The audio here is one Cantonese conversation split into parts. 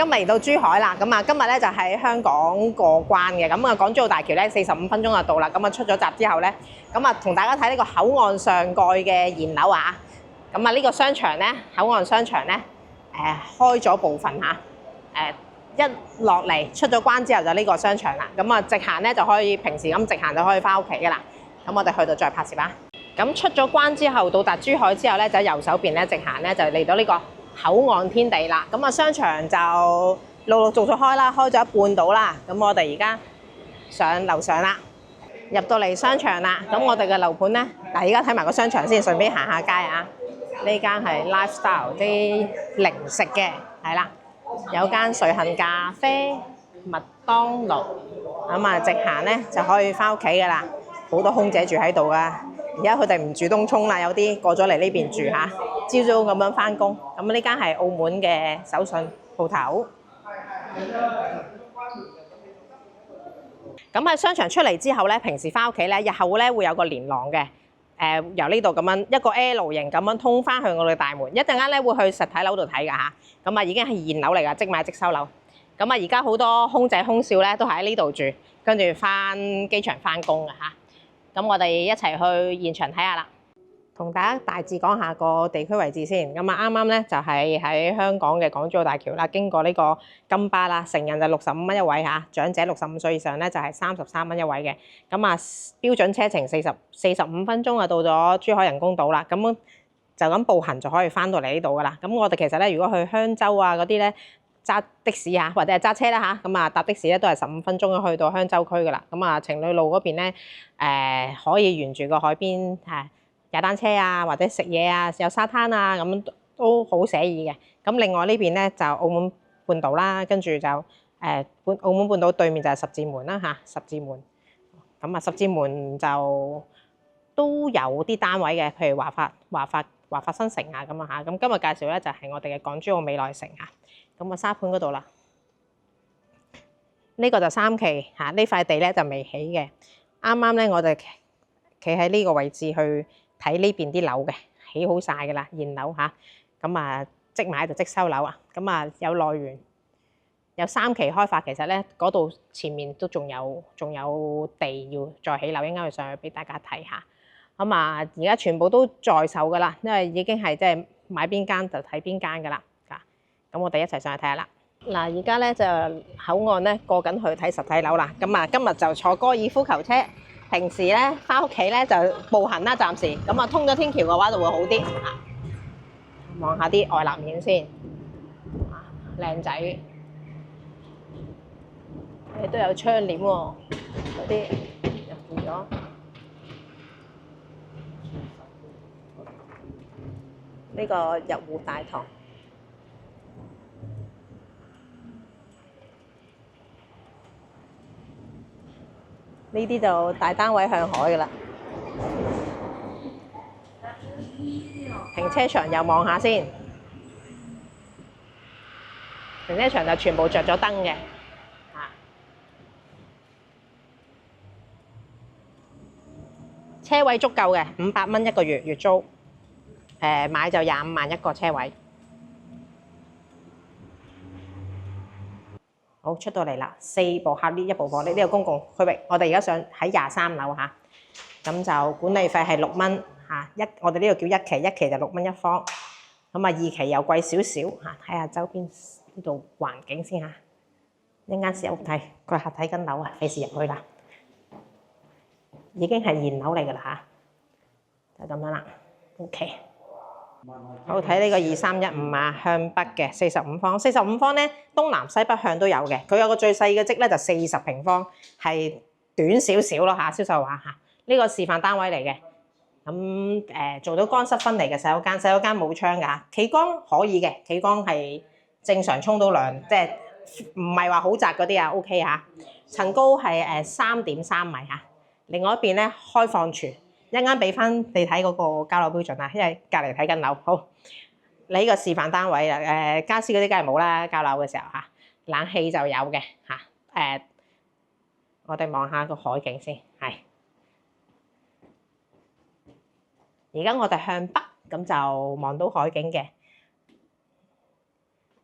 今日嚟到珠海啦，咁啊今日咧就喺香港過關嘅，咁啊港珠澳大橋咧45分鐘就到啦，咁啊出咗閘之後咧，咁啊同大家睇呢個口岸上蓋嘅現樓啊，咁啊呢個商場咧，口岸商場咧，開咗部分嚇，一落嚟出咗關之後就呢個商場啦，咁啊直行咧就可以平時咁直行就可以翻屋企噶啦，咁我哋去到再拍攝啦。咁出咗關之後，到達珠海之後咧，就喺右手邊咧直行咧就嚟到呢個口岸天地啦。咁啊商場就陸陸續續開啦，開咗一半到啦。咁我哋而家上樓上啦，入到嚟商場啦。咁我哋嘅樓盤咧，嗱而家睇埋個商場先，順便行下街啊。呢間係 lifestyle 啲零食嘅，係啦，有間瑞幸咖啡、麥當勞，咁啊直行咧就可以翻屋企噶啦。好多空姐住喺度噶。而家佢哋唔住東涌啦，有啲過咗嚟呢邊住嚇，朝早咁樣翻工。咁呢間係澳門嘅手信鋪頭。咁喺商場出嚟之後咧，平時翻屋企咧，日後咧會有個連廊嘅，由呢度咁樣一個 L 型咁樣通翻去我哋大門。一陣間咧會去實體樓度睇㗎嚇。咁啊已經係現樓嚟㗎，即買即收樓。咁啊而家好多空姐空少咧都喺呢度住，跟住翻機場翻工㗎嚇。咁我哋一齊去現場睇下啦，同大家大致講下個地區位置先。咁啊啱啱咧就係喺香港嘅港珠澳大橋啦，經過呢個金巴啦，成人就65蚊一位嚇，長者65歲以上咧就係33蚊一位嘅。咁啊標準車程45分鐘啊到咗珠海人工島啦。咁就咁步行就可以翻到嚟呢度噶啦。咁我哋其實咧如果去香洲啊嗰啲咧，揸的士啊，或者係揸車啦嚇，咁啊搭的士咧都係15分鐘去到香洲區噶啦。咁啊情侶路嗰邊咧，可以沿住個海邊踩單車啊，或者食嘢啊，有沙灘啊，咁都好寫意嘅。咁另外呢邊咧就澳門半島啦，跟住就澳門半島對面就係十字門啦嚇，十字門。咁啊十字門就都有啲單位嘅，譬如華發新城啊咁啊嚇。咁今日介紹咧就係我哋嘅港珠澳未來城啊。咁啊沙盤嗰度啦，呢個就3期嚇，呢塊地咧就未起嘅。啱啱咧我哋企喺呢個位置去睇呢邊啲樓嘅，起好晒㗎啦，現樓嚇。咁啊即買就即收樓啊。咁啊有內園，有3期開發，其實咧嗰度前面都仲有地要再起樓，應該要上去俾大家睇下。咁啊而家全部都在售㗎啦，因為已經係即係買邊間就睇邊間㗎啦。咁我哋一齊上去睇下啦。嗱，而家咧就口岸咧過緊去睇實體樓啦。咁啊，今日就坐高爾夫球車，平時咧翻屋企咧就步行啦，暫時。咁啊，通咗天橋嘅話就會好啲。望下啲外立面先，靚仔，都有窗簾喎，嗰啲入變咗。呢個入戶大堂。呢啲就大單位向海㗎啦。停車場又望下先，停車場就全部着咗燈嘅，車位足夠嘅，500蚊一個月月租，買就25萬一個車位。好，出到嚟啦，4部客 lift 1部房 lift，呢個公共區域。我哋而家上喺23樓嚇，咁就管理費係6蚊嚇，我哋呢度叫1期，1期就6蚊一方。咁啊2期又貴少少嚇，睇下周邊呢度環境先嚇。一間小屋睇，佢客睇緊樓啊，費事入去啦。已經係現樓嚟㗎啦嚇，就咁樣啦。OK。好，睇呢個2315啊，向北嘅45方，45方咧東南西北向都有嘅。佢有個最細嘅積咧就40平方，係短少少咯嚇，銷售話嚇。呢個示範單位嚟嘅，咁做到乾濕分離嘅洗手間，洗手間冇窗㗎，企缸可以嘅，企缸係正常沖到涼，即係唔係話好窄嗰啲啊 OK 嚇。層高係3.3米嚇。另外一邊咧開放廚。一陣間俾翻你睇嗰個交樓標準啦，因為隔離睇緊樓。好，你呢個示範單位啦，傢俬嗰啲梗係冇啦，交樓嘅時候嚇，冷氣就有嘅嚇。我哋望下個海景先，係。而家我哋向北，咁就望到海景嘅。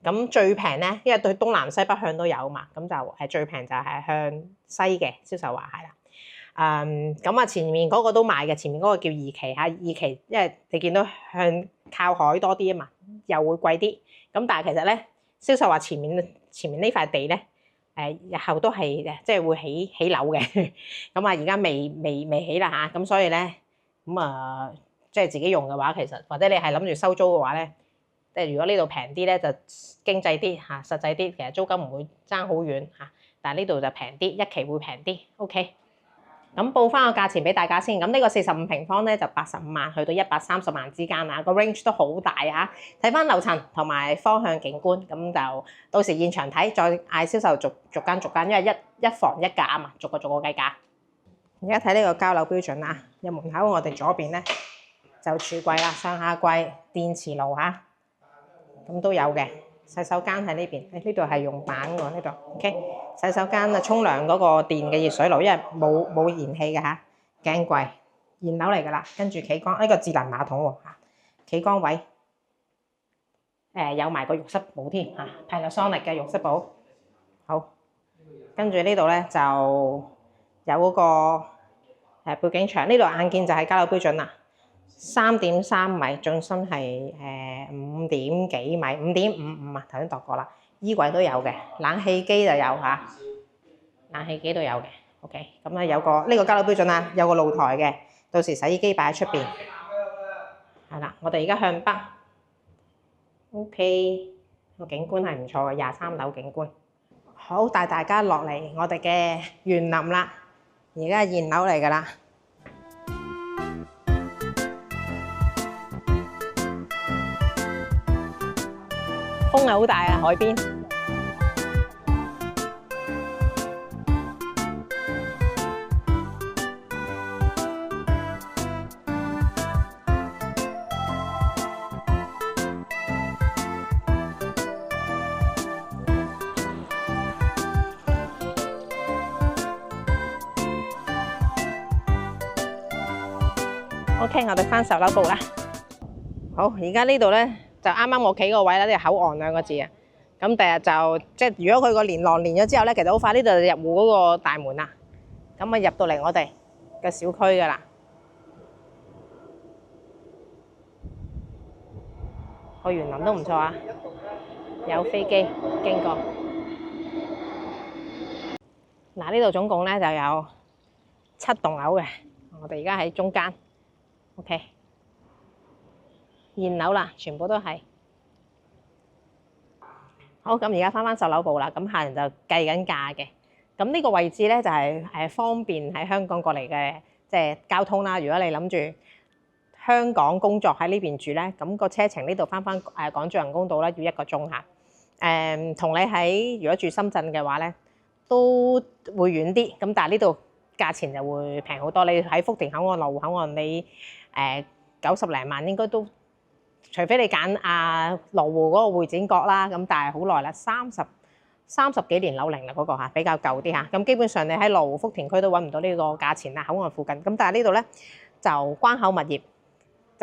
咁最平咧，因為對東南西北向都有嘛，咁就最平就係向西嘅銷售話係啦。咁啊前面嗰個都賣嘅，前面嗰個叫二期嚇，二期因為你見到向靠海多啲啊嘛，又會貴啲。咁但係其實咧，銷售話前面呢塊地咧，日後都係即係會起樓嘅。咁啊而家未起啦嚇，咁所以咧咁即係自己用嘅話，其實或者你係諗住收租嘅話咧。即係如果呢度平啲咧，就經濟啲嚇，實際啲，其實租金唔會爭好遠嚇。但係呢度就平啲，一期會平啲。OK，咁報翻個價錢俾大家先。咁呢個45平方咧就85萬去到130萬之間啊，個 range 都好大啊。睇翻樓層同埋方向景觀，咁就到時現場睇，再嗌銷售逐間，因為一房一價啊嘛，逐個計價。而家睇呢個交樓標準啊，入門口我哋左邊咧就櫥櫃啦，上下櫃、電磁爐嚇。咁都有嘅，洗手間喺呢邊，呢度係用板喎，呢度 OK。洗手間啊，沖涼嗰個電嘅熱水爐，因為冇燃氣嘅嚇，鏡櫃現樓嚟㗎啦，跟住企缸呢個智能馬桶喎嚇，企缸位有埋個浴室寶添嚇，Panasonic嘅浴室寶。好，跟住呢度咧就有嗰個背景牆，呢度硬件就係交樓標準啦。3.3米，進深係5點幾米，5.55啊，頭先度過啦。衣櫃都有嘅，冷氣機就有嚇，冷氣機都有嘅。OK，咁咧有個呢個交樓標準啦，有個露台嘅，到時洗衣機擺喺出邊。係啦，我哋而家向北。OK，個景觀係唔錯嘅，23樓景觀。好，帶大家落嚟我哋嘅園林啦，而家係現樓嚟㗎啦。風係好大啊，海邊。OK， 我哋翻10樓部啦。好，而家呢度咧。就啱啱我企個位啦，呢個口岸2個字啊。咁第日就即係如果佢個連廊連咗之後咧，其實好快呢度就入戶嗰個大門啦。咁啊入到嚟我哋嘅小區㗎啦。個園林都唔錯啊，有飛機經過。嗱，呢度總共咧就有7棟樓嘅，我哋而家喺中間。OK。現樓啦，全部都係好。咁而家翻10樓部啦，咁客人就計緊價嘅。咁呢個位置咧就係方便喺香港過嚟嘅即係交通啦。如果你諗住香港工作喺呢邊住咧，咁個車程呢度翻港珠人工島咧要1個鐘嚇。同你喺如果住深圳嘅話咧都會遠啲，咁但係呢度價錢就會平好多。你喺福田口岸、羅湖口岸，你90零萬應該都。除非你揀羅湖嗰個會展閣啦，咁但係好耐啦，30幾年樓齡啦嗰個嚇，比較舊啲嚇。咁基本上你喺羅湖福田區都揾唔到呢個價錢啦，口岸附近。咁但係呢度咧就關口物業，即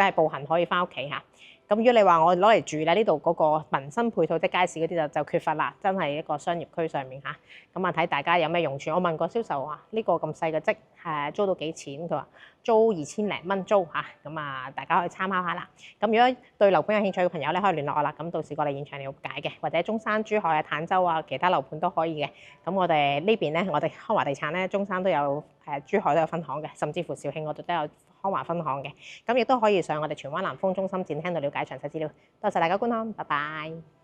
係步行可以翻屋企嚇。咁如果你話我攞嚟住咧，呢度嗰個民生配套即係街市嗰啲就缺乏啦，真係一個商業區上面嚇。咁啊睇大家有咩用處。我問過銷售話呢個咁細嘅積租到幾錢？佢話租2000零蚊租嚇。咁啊大家可以參考下啦。咁如果對樓盤有興趣嘅朋友咧，可以聯絡我啦。咁到時過嚟現場了解嘅，或者中山、珠海啊、坦洲啊其他樓盤都可以嘅。咁我哋呢邊咧，我哋康華地產咧，中山都有珠海都有分行嘅，甚至乎肇慶我哋都有康華分行嘅。咁亦都可以上我哋荃灣南豐中心展廳度了解詳細資料。多謝大家觀看，拜拜。